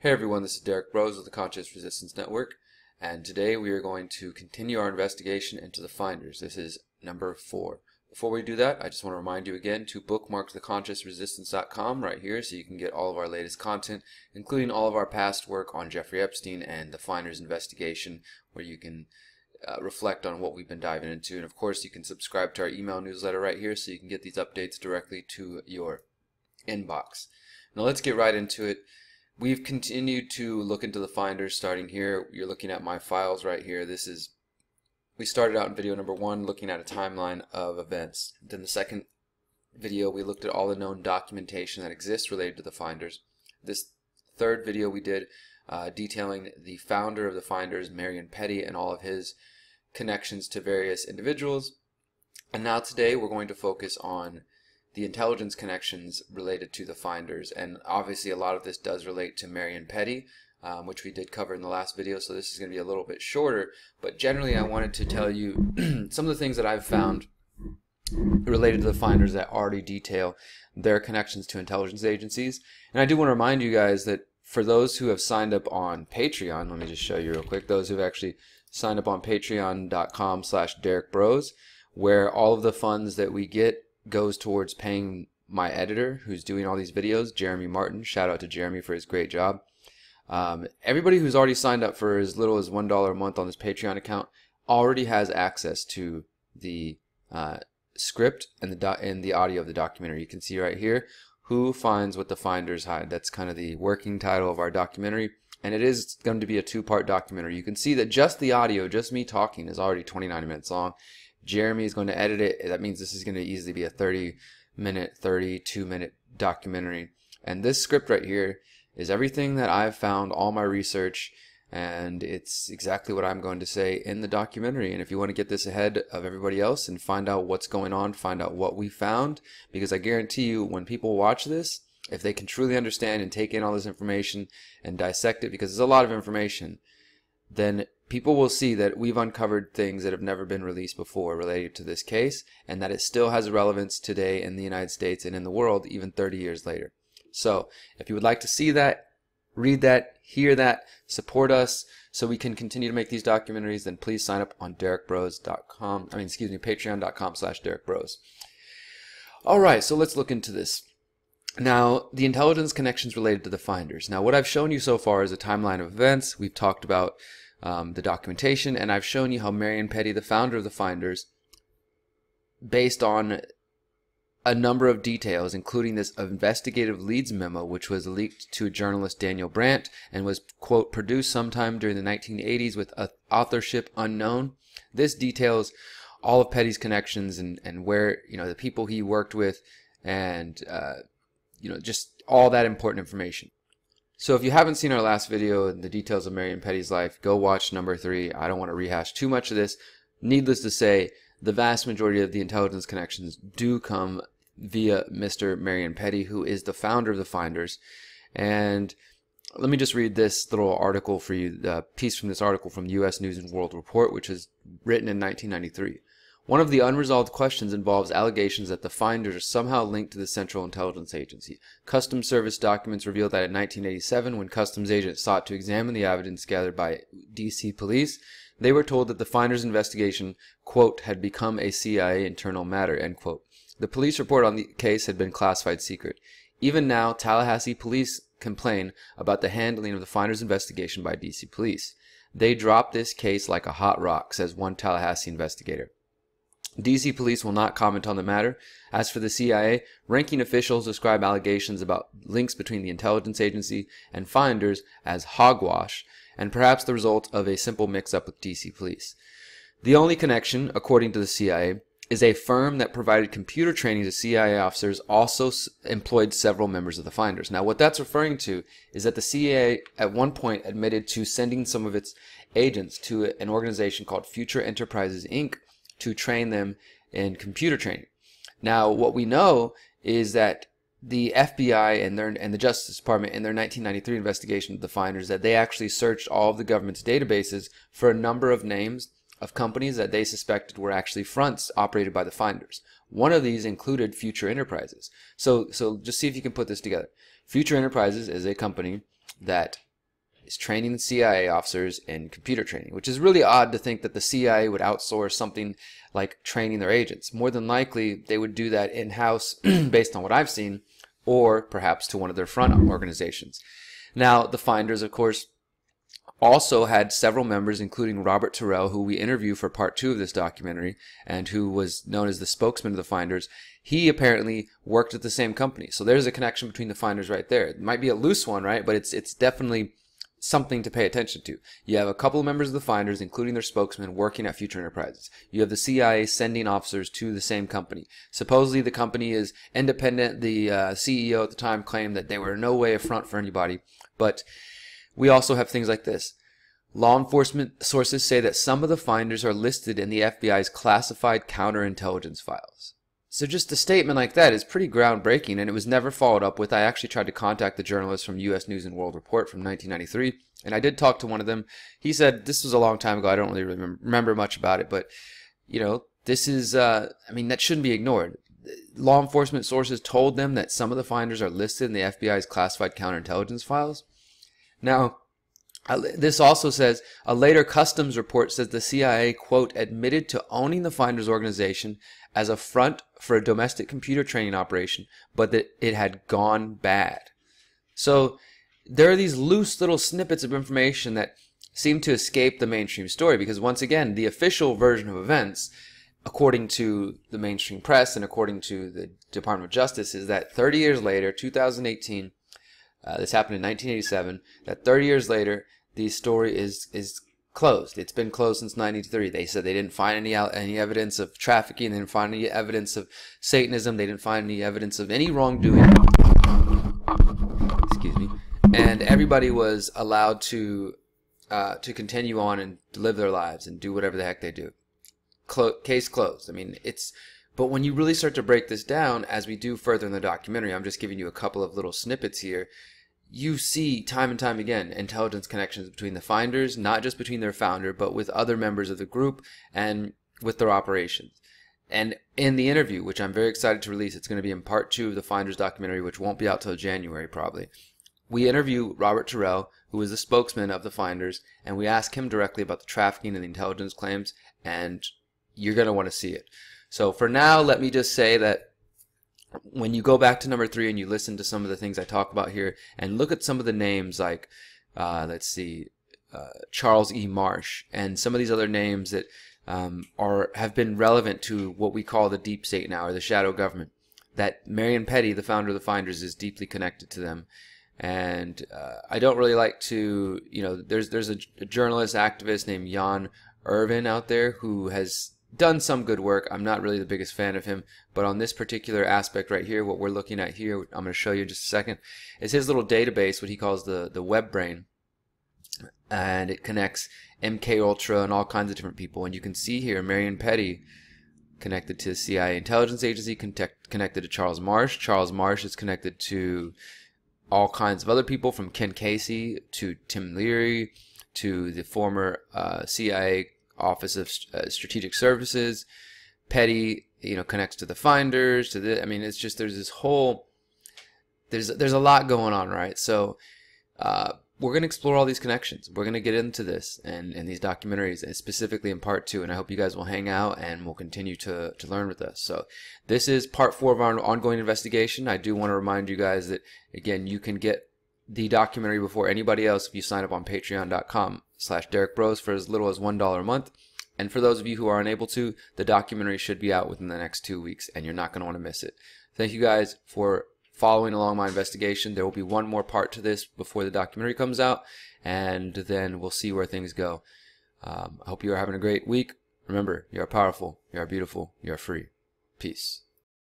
Hey everyone, this is Derrick Broze of the Conscious Resistance Network, and today we are going to continue our investigation into the finders. This is number 4. Before we do that, I just want to remind you again to bookmark theconsciousresistance.com right here so you can get all of our latest content, including all of our past work on Jeffrey Epstein and the finders investigation, where you can reflect on what we've been diving into. And of course, you can subscribe to our email newsletter right here so you can get these updates directly to your inbox. Now let's get right into it. We've continued to look into the finders starting here. You're looking at my files right here. We started out in video number 1 looking at a timeline of events. Then the second video we looked at all the known documentation that exists related to the finders. This third video we did detailing the founder of the finders, Marion Petty, and all of his connections to various individuals. And now today we're going to focus on the intelligence connections related to the finders, and obviously a lot of this does relate to Marion Petty, which we did cover in the last video, so this is going to be a little bit shorter, but generally I wanted to tell you some of the things that I've found related to the finders that already detail their connections to intelligence agencies. And I do want to remind you guys that for those who have signed up on Patreon, let me just show you real quick, those who've actually signed up on patreon.com/Derrick Broze, where all of the funds that we get goes towards paying my editor who's doing all these videos, Jeremy Martin. Shout out to Jeremy for his great job. Everybody who's already signed up for as little as $1 a month on this Patreon account already has access to the script and the audio of the documentary. You can see right here, Who Finds What the Finders Hide. That's kind of the working title of our documentary, and it is going to be a 2-part documentary. You can see that just the audio, just me talking, is already 29 minutes long. Jeremy is going to edit it. That means this is going to easily be a 30-minute, 32-minute documentary. And this script right here is everything that I've found, all my research, and it's exactly what I'm going to say in the documentary. And if you want to get this ahead of everybody else and find out what's going on, find out what we found, because I guarantee you when people watch this, if they can truly understand and take in all this information and dissect it, because there's a lot of information, then people will see that we've uncovered things that have never been released before related to this case, and that it still has relevance today in the United States and in the world even 30 years later. So if you would like to see that, read that, hear that, support us so we can continue to make these documentaries, then please sign up on patreon.com/Derrick Broze. Alright, so let's look into this. Now, the intelligence connections related to the finders. Now, what I've shown you so far is a timeline of events. We've talked about the documentation, and I've shown you how Marion Petty, the founder of the finders, based on a number of details, including this investigative leads memo, which was leaked to journalist Daniel Brandt and was, quote, produced sometime during the 1980s with authorship unknown. This details all of Petty's connections and where, the people he worked with, and just all that important information. So if you haven't seen our last video and the details of Marion Petty's life, go watch number 3. I don't want to rehash too much of this. Needless to say, the vast majority of the intelligence connections do come via Mr. Marion Petty, who is the founder of the finders. And let me just read this little article for you, the piece from this article from U.S. News and World Report, which was written in 1993. One of the unresolved questions involves allegations that the finders are somehow linked to the Central Intelligence Agency. Customs Service documents reveal that in 1987, when customs agents sought to examine the evidence gathered by D.C. police, they were told that the finders' investigation, quote, had become a CIA internal matter, end quote. The police report on the case had been classified secret. Even now, Tallahassee police complain about the handling of the finders' investigation by D.C. police. They dropped this case like a hot rock, says one Tallahassee investigator. D.C. police will not comment on the matter. As for the CIA, ranking officials describe allegations about links between the intelligence agency and finders as hogwash, and perhaps the result of a simple mix-up with D.C. police. The only connection, according to the CIA, is a firm that provided computer training to CIA officers also employed several members of the finders. Now, what that's referring to is that the CIA at one point admitted to sending some of its agents to an organization called Future Enterprises, Inc., to train them in computer training. Now, what we know is that the FBI and the Justice Department in their 1993 investigation of the finders, that they actually searched all of the government's databases for a number of names of companies that they suspected were actually fronts operated by the finders. One of these included Future Enterprises. So just see if you can put this together. Future Enterprises is a company that is training the CIA officers in computer training, which is really odd to think that the CIA would outsource something like training their agents. More than likely, they would do that in-house based on what I've seen, or perhaps to one of their front organizations. Now, the Finders, of course, also had several members, including Robert Terrell, who we interview for part 2 of this documentary, and who was known as the spokesman of the Finders. He apparently worked at the same company. So there's a connection between the Finders right there. It might be a loose one, right? But it's definitely something to pay attention to. You have a couple of members of the Finders, including their spokesman, working at Future Enterprises. You have the CIA sending officers to the same company. Supposedly the company is independent. The CEO at the time claimed that they were in no way a front for anybody. But we also have things like this. Law enforcement sources say that some of the Finders are listed in the FBI's classified counterintelligence files. So just a statement like that is pretty groundbreaking, and it was never followed up with. I actually tried to contact the journalist from U.S. News and World Report from 1993, and I did talk to one of them. He said, this was a long time ago, I don't really remember much about it, but, you know, this is, I mean, that shouldn't be ignored. Law enforcement sources told them that some of the Finders are listed in the FBI's classified counterintelligence files. Now, this also says, a later customs report says the CIA, quote, admitted to owning the Finders organization as a front for a domestic computer training operation, but that it had gone bad. So there are these loose little snippets of information that seem to escape the mainstream story, because once again, the official version of events, according to the mainstream press and according to the Department of Justice, is that 30 years later, 2018, this happened in 1987, that 30 years later, the story is closed. It's been closed since 1993. They said they didn't find any evidence of trafficking. They didn't find any evidence of Satanism. They didn't find any evidence of any wrongdoing. Excuse me. And everybody was allowed to continue on and live their lives and do whatever the heck they do. Case closed. I mean, but when you really start to break this down, as we do further in the documentary, I'm just giving you a couple of little snippets here. You see time and time again intelligence connections between the Finders, not just between their founder, but with other members of the group and with their operations. And in the interview, which I'm very excited to release, it's going to be in part 2 of the Finders documentary, which won't be out till January probably. We interview Robert Terrell, who is the spokesman of the Finders, and we ask him directly about the trafficking and the intelligence claims, and you're going to want to see it. So for now, let me just say that when you go back to number 3 and you listen to some of the things I talk about here and look at some of the names like, let's see, Charles E. Marsh and some of these other names that have been relevant to what we call the deep state now, or the shadow government, that Marion Petty, the founder of the Finders, is deeply connected to them. And I don't really like to, you know, there's a journalist, activist named Jan Irvin out there who has done some good work. I'm not really the biggest fan of him, but on this particular aspect right here, what we're looking at here, I'm going to show you in just a second, is his little database, what he calls the web brain, and it connects MK Ultra and all kinds of different people. And you can see here Marion Petty connected to the CIA intelligence agency, connected to Charles Marsh. Charles Marsh is connected to all kinds of other people, from Ken Casey to Tim Leary to the former CIA Office of Strategic Services. Petty, you know, connects to the Finders, to the, I mean, it's just, there's this whole, there's a lot going on, right? So we're going to explore all these connections. We're going to get into this and these documentaries, and specifically in part 2, and I hope you guys will hang out and will continue to learn with us. So this is part 4 of our ongoing investigation. I do want to remind you guys that, again, you can get the documentary before anybody else if you sign up on patreon.com/Derrick Broze for as little as $1 a month. And for those of you who are unable to, the documentary should be out within the next 2 weeks, and you're not going to want to miss it. Thank you guys for following along my investigation. There will be one more part to this before the documentary comes out, and then we'll see where things go. I hope you are having a great week. Remember, you are powerful, you are beautiful, you are free. Peace.